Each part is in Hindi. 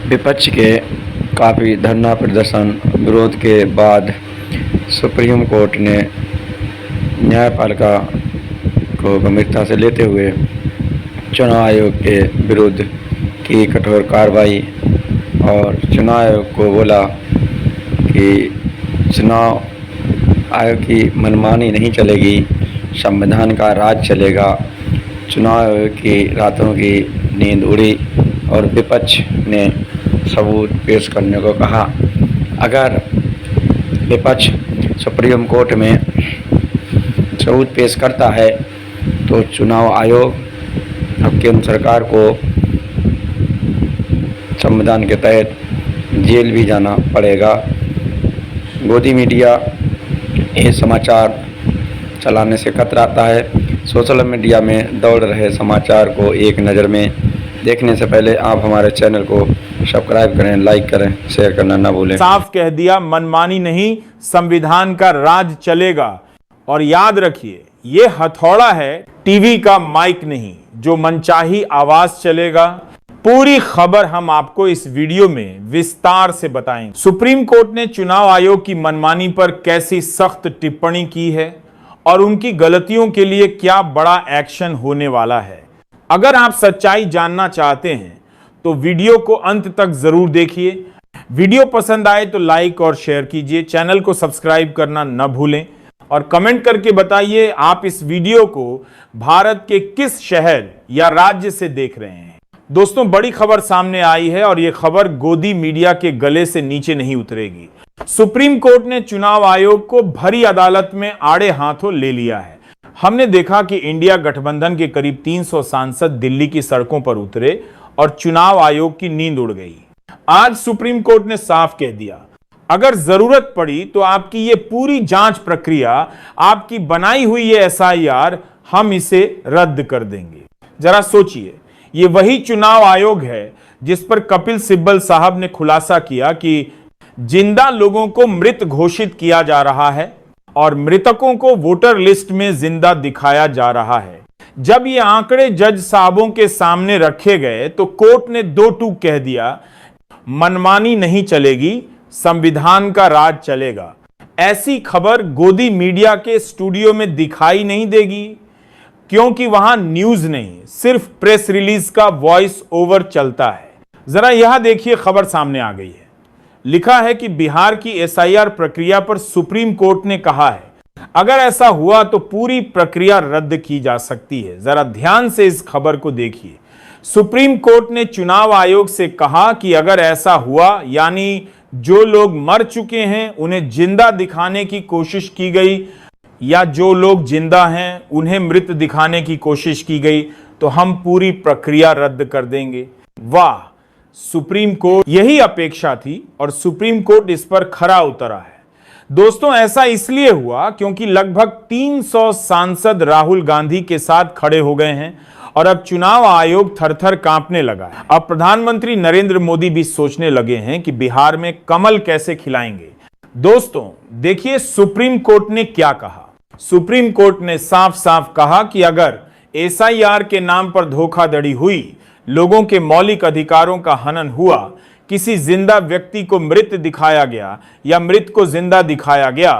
विपक्ष के काफ़ी धरना प्रदर्शन विरोध के बाद सुप्रीम कोर्ट ने न्यायपालिका को गंभीरता से लेते हुए चुनाव आयोग के विरुद्ध की कठोर कार्रवाई और चुनाव आयोग को बोला कि चुनाव आयोग की मनमानी नहीं चलेगी, संविधान का राज चलेगा। चुनाव आयोग की रातों की नींद उड़ी और विपक्ष ने सबूत पेश करने को कहा। अगर विपक्ष सुप्रीम कोर्ट में सबूत पेश करता है तो चुनाव आयोग और केंद्र सरकार को संविधान के तहत जेल भी जाना पड़ेगा। गोदी मीडिया ये समाचार चलाने से कतराता है। सोशल मीडिया में दौड़ रहे समाचार को एक नज़र में देखने से पहले आप हमारे चैनल को सब्सक्राइब करें, लाइक करें, शेयर करना ना भूलें। साफ कह दिया, मनमानी नहीं, संविधान का राज चलेगा। और याद रखिए, ये हथौड़ा है, टीवी का माइक नहीं, जो मनचाही आवाज चलेगा। पूरी खबर हम आपको इस वीडियो में विस्तार से बताएंगे। सुप्रीम कोर्ट ने चुनाव आयोग की मनमानी पर कैसी सख्त टिप्पणी की है और उनकी गलतियों के लिए क्या बड़ा एक्शन होने वाला है। अगर आप सच्चाई जानना चाहते हैं तो वीडियो को अंत तक जरूर देखिए। वीडियो पसंद आए तो लाइक और शेयर कीजिए, चैनल को सब्सक्राइब करना न भूलें और कमेंट करके बताइए आप इस वीडियो को भारत के किस शहर या राज्य से देख रहे हैं। दोस्तों, बड़ी खबर सामने आई है और यह खबर गोदी मीडिया के गले से नीचे नहीं उतरेगी। सुप्रीम कोर्ट ने चुनाव आयोग को भरी अदालत में आड़े हाथों ले लिया है। हमने देखा कि इंडिया गठबंधन के करीब 300 सांसद दिल्ली की सड़कों पर उतरे और चुनाव आयोग की नींद उड़ गई। आज सुप्रीम कोर्ट ने साफ कह दिया, अगर जरूरत पड़ी तो आपकी ये पूरी जांच प्रक्रिया, आपकी बनाई हुई ये एसआईआर, हम इसे रद्द कर देंगे। जरा सोचिए, ये वही चुनाव आयोग है जिस पर कपिल सिब्बल साहब ने खुलासा किया कि जिंदा लोगों को मृत घोषित किया जा रहा है और मृतकों को वोटर लिस्ट में जिंदा दिखाया जा रहा है। जब ये आंकड़े जज साहबों के सामने रखे गए तो कोर्ट ने दो टूक कह दिया, मनमानी नहीं चलेगी, संविधान का राज चलेगा। ऐसी खबर गोदी मीडिया के स्टूडियो में दिखाई नहीं देगी, क्योंकि वहां न्यूज नहीं, सिर्फ प्रेस रिलीज का वॉइस ओवर चलता है। जरा यह देखिए, खबर सामने आ गई है। लिखा है कि बिहार की एसआईआर प्रक्रिया पर सुप्रीम कोर्ट ने कहा है, अगर ऐसा हुआ तो पूरी प्रक्रिया रद्द की जा सकती है। जरा ध्यान से इस खबर को देखिए। सुप्रीम कोर्ट ने चुनाव आयोग से कहा कि अगर ऐसा हुआ, यानी जो लोग मर चुके हैं उन्हें जिंदा दिखाने की कोशिश की गई या जो लोग जिंदा हैं उन्हें मृत दिखाने की कोशिश की गई, तो हम पूरी प्रक्रिया रद्द कर देंगे। वाह, सुप्रीम कोर्ट यही अपेक्षा थी और सुप्रीम कोर्ट इस पर खरा उतरा है। दोस्तों, ऐसा इसलिए हुआ क्योंकि लगभग 300 सांसद राहुल गांधी के साथ खड़े हो गए हैं और अब चुनाव आयोग थरथर कांपने लगा है। अब प्रधानमंत्री नरेंद्र मोदी भी सोचने लगे हैं कि बिहार में कमल कैसे खिलाएंगे। दोस्तों, देखिए सुप्रीम कोर्ट ने क्या कहा। सुप्रीम कोर्ट ने साफ साफ कहा कि अगर एसआईआर के नाम पर धोखाधड़ी हुई, लोगों के मौलिक अधिकारों का हनन हुआ, किसी जिंदा व्यक्ति को मृत दिखाया गया या मृत को जिंदा दिखाया गया,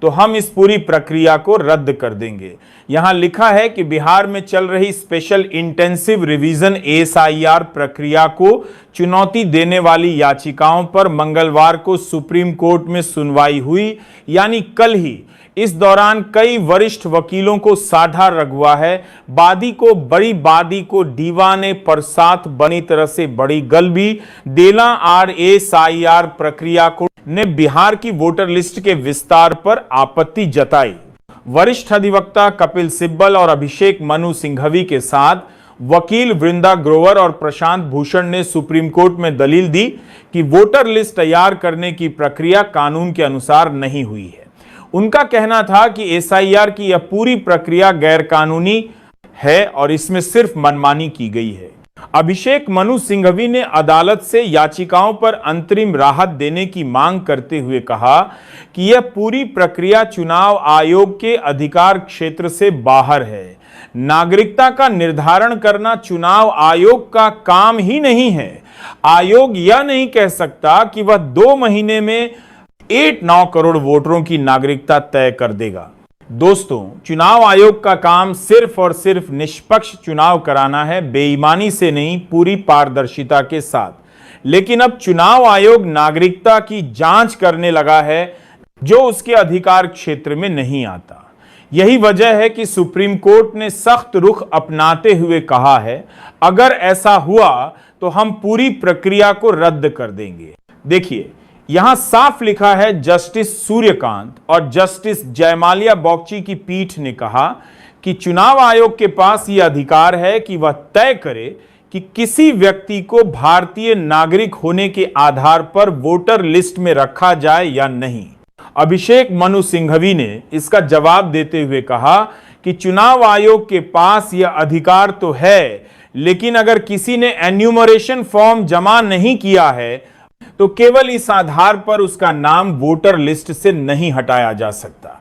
तो हम इस पूरी प्रक्रिया को रद्द कर देंगे। यहां लिखा है कि बिहार में चल रही स्पेशल इंटेंसिव रिवीजन एसआईआर प्रक्रिया को चुनौती देने वाली याचिकाओं पर मंगलवार को सुप्रीम कोर्ट में सुनवाई हुई, यानी कल ही। इस दौरान कई वरिष्ठ वकीलों को साधा रगुआ है। बड़ी बादी को दीवाने पर साथ बनी तरह से बड़ी गलबी देला एसआईआर प्रक्रिया को ने बिहार की वोटर लिस्ट के विस्तार पर आपत्ति जताई। वरिष्ठ अधिवक्ता कपिल सिब्बल और अभिषेक मनु सिंघवी के साथ वकील वृंदा ग्रोवर और प्रशांत भूषण ने सुप्रीम कोर्ट में दलील दी कि वोटर लिस्ट तैयार करने की प्रक्रिया कानून के अनुसार नहीं हुई है। उनका कहना था कि एसआईआर की यह पूरी प्रक्रिया गैरकानूनी है और इसमें सिर्फ मनमानी की गई है। अभिषेक मनु सिंघवी ने अदालत से याचिकाओं पर अंतरिम राहत देने की मांग करते हुए कहा कि यह पूरी प्रक्रिया चुनाव आयोग के अधिकार क्षेत्र से बाहर है। नागरिकता का निर्धारण करना चुनाव आयोग का काम ही नहीं है। आयोग यह नहीं कह सकता कि वह 2 महीने में 8-9 करोड़ वोटरों की नागरिकता तय कर देगा। दोस्तों, चुनाव आयोग का काम सिर्फ और सिर्फ निष्पक्ष चुनाव कराना है, बेईमानी से नहीं, पूरी पारदर्शिता के साथ। लेकिन अब चुनाव आयोग नागरिकता की जांच करने लगा है, जो उसके अधिकार क्षेत्र में नहीं आता। यही वजह है कि सुप्रीम कोर्ट ने सख्त रुख अपनाते हुए कहा है, अगर ऐसा हुआ तो हम पूरी प्रक्रिया को रद्द कर देंगे। देखिए, यहां साफ लिखा है, जस्टिस सूर्यकांत और जस्टिस जयमाल्या बॉग्ची की पीठ ने कहा कि चुनाव आयोग के पास यह अधिकार है कि वह तय करे कि किसी व्यक्ति को भारतीय नागरिक होने के आधार पर वोटर लिस्ट में रखा जाए या नहीं। अभिषेक मनु सिंघवी ने इसका जवाब देते हुए कहा कि चुनाव आयोग के पास यह अधिकार तो है, लेकिन अगर किसी ने एन्यूमरेशन फॉर्म जमा नहीं किया है तो केवल इस आधार पर उसका नाम वोटर लिस्ट से नहीं हटाया जा सकता।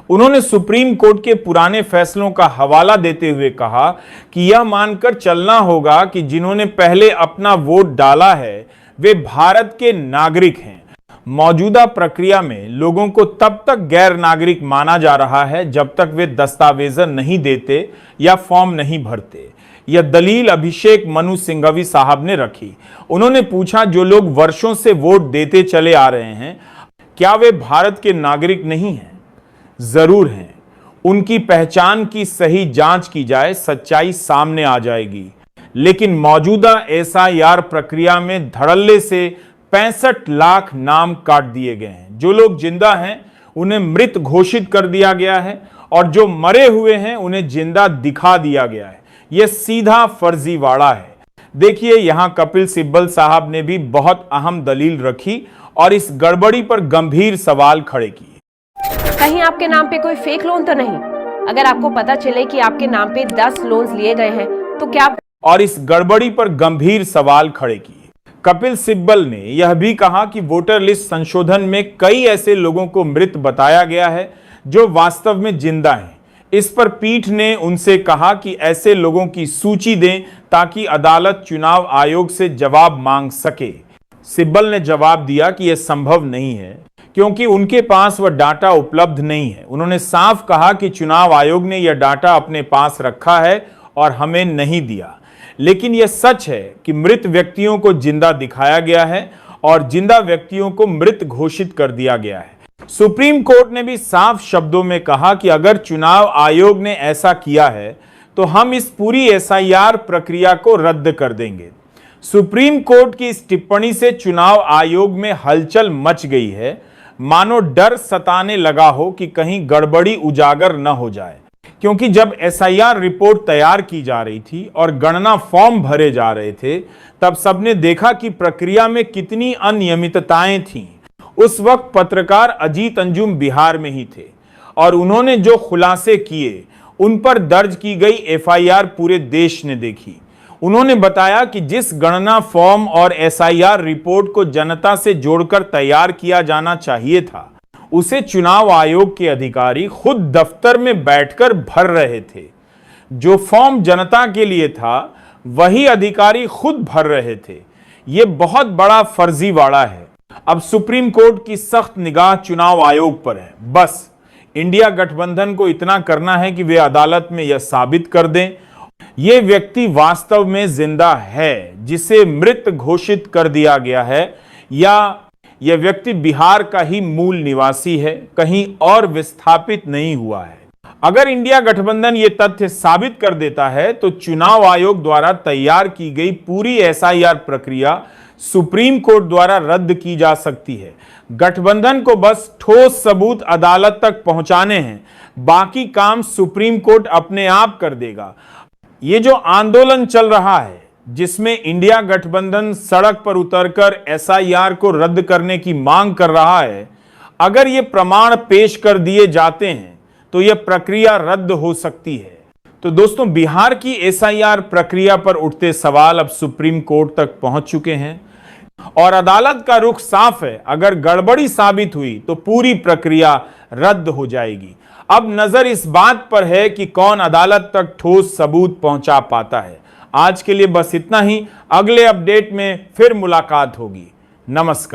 उन्होंने सुप्रीम कोर्ट के पुराने फैसलों का हवाला देते हुए कहा कि यह मानकर चलना होगा कि जिन्होंने पहले अपना वोट डाला है वे भारत के नागरिक हैं। मौजूदा प्रक्रिया में लोगों को तब तक गैर नागरिक माना जा रहा है जब तक वे दस्तावेज़ नहीं देते या फॉर्म नहीं भरते। यह दलील अभिषेक मनु सिंघवी साहब ने रखी। उन्होंने पूछा, जो लोग वर्षों से वोट देते चले आ रहे हैं, क्या वे भारत के नागरिक नहीं हैं? जरूर हैं। उनकी पहचान की सही जांच की जाए, सच्चाई सामने आ जाएगी। लेकिन मौजूदा एसआईआर प्रक्रिया में धड़ल्ले से 65 लाख नाम काट दिए गए हैं। जो लोग जिंदा हैं उन्हें मृत घोषित कर दिया गया है और जो मरे हुए हैं उन्हें जिंदा दिखा दिया गया है। यह सीधा फर्जीवाड़ा है। देखिए, यहां कपिल सिब्बल साहब ने भी बहुत अहम दलील रखी और इस गड़बड़ी पर गंभीर सवाल खड़े किए। कहीं आपके नाम पे कोई फेक लोन तो नहीं? अगर आपको पता चले कि आपके नाम पे 10 लोन्स लिए गए हैं तो क्या? और इस गड़बड़ी पर गंभीर सवाल खड़े किए। कपिल सिब्बल ने यह भी कहा कि वोटर लिस्ट संशोधन में कई ऐसे लोगों को मृत बताया गया है जो वास्तव में जिंदा हैं। इस पर पीठ ने उनसे कहा कि ऐसे लोगों की सूची दें ताकि अदालत चुनाव आयोग से जवाब मांग सके। सिब्बल ने जवाब दिया कि यह संभव नहीं है क्योंकि उनके पास वह डाटा उपलब्ध नहीं है। उन्होंने साफ कहा कि चुनाव आयोग ने यह डाटा अपने पास रखा है और हमें नहीं दिया। लेकिन यह सच है कि मृत व्यक्तियों को जिंदा दिखाया गया है और जिंदा व्यक्तियों को मृत घोषित कर दिया गया है। सुप्रीम कोर्ट ने भी साफ शब्दों में कहा कि अगर चुनाव आयोग ने ऐसा किया है तो हम इस पूरी एसआईआर प्रक्रिया को रद्द कर देंगे। सुप्रीम कोर्ट की इस टिप्पणी से चुनाव आयोग में हलचल मच गई है, मानो डर सताने लगा हो कि कहीं गड़बड़ी उजागर न हो जाए। क्योंकि जब एसआईआर रिपोर्ट तैयार की जा रही थी और गणना फॉर्म भरे जा रहे थे, तब सबने देखा कि प्रक्रिया में कितनी अनियमितताएं थीं। उस वक्त पत्रकार अजीत अंजुम बिहार में ही थे और उन्होंने जो खुलासे किए उन पर दर्ज की गई एफआईआर पूरे देश ने देखी। उन्होंने बताया कि जिस गणना फॉर्म और एसआईआर रिपोर्ट को जनता से जोड़कर तैयार किया जाना चाहिए था, उसे चुनाव आयोग के अधिकारी खुद दफ्तर में बैठकर भर रहे थे। जो फॉर्म जनता के लिए था वही अधिकारी खुद भर रहे थे। यह बहुत बड़ा फर्जीवाड़ा है। अब सुप्रीम कोर्ट की सख्त निगाह चुनाव आयोग पर है। बस इंडिया गठबंधन को इतना करना है कि वे अदालत में यह साबित कर दें यह व्यक्ति वास्तव में जिंदा है जिसे मृत घोषित कर दिया गया है, या यह व्यक्ति बिहार का ही मूल निवासी है, कहीं और विस्थापित नहीं हुआ है। अगर इंडिया गठबंधन ये तथ्य साबित कर देता है तो चुनाव आयोग द्वारा तैयार की गई पूरी एसआईआर प्रक्रिया सुप्रीम कोर्ट द्वारा रद्द की जा सकती है। गठबंधन को बस ठोस सबूत अदालत तक पहुंचाने हैं, बाकी काम सुप्रीम कोर्ट अपने आप कर देगा। ये जो आंदोलन चल रहा है जिसमें इंडिया गठबंधन सड़क पर उतरकर एसआईआर को रद्द करने की मांग कर रहा है, अगर ये प्रमाण पेश कर दिए जाते हैं तो यह प्रक्रिया रद्द हो सकती है। तो दोस्तों, बिहार की एसआईआर प्रक्रिया पर उठते सवाल अब सुप्रीम कोर्ट तक पहुंच चुके हैं और अदालत का रुख साफ है। अगर गड़बड़ी साबित हुई तो पूरी प्रक्रिया रद्द हो जाएगी। अब नजर इस बात पर है कि कौन अदालत तक ठोस सबूत पहुंचा पाता है। आज के लिए बस इतना ही। अगले अपडेट में फिर मुलाकात होगी। नमस्कार।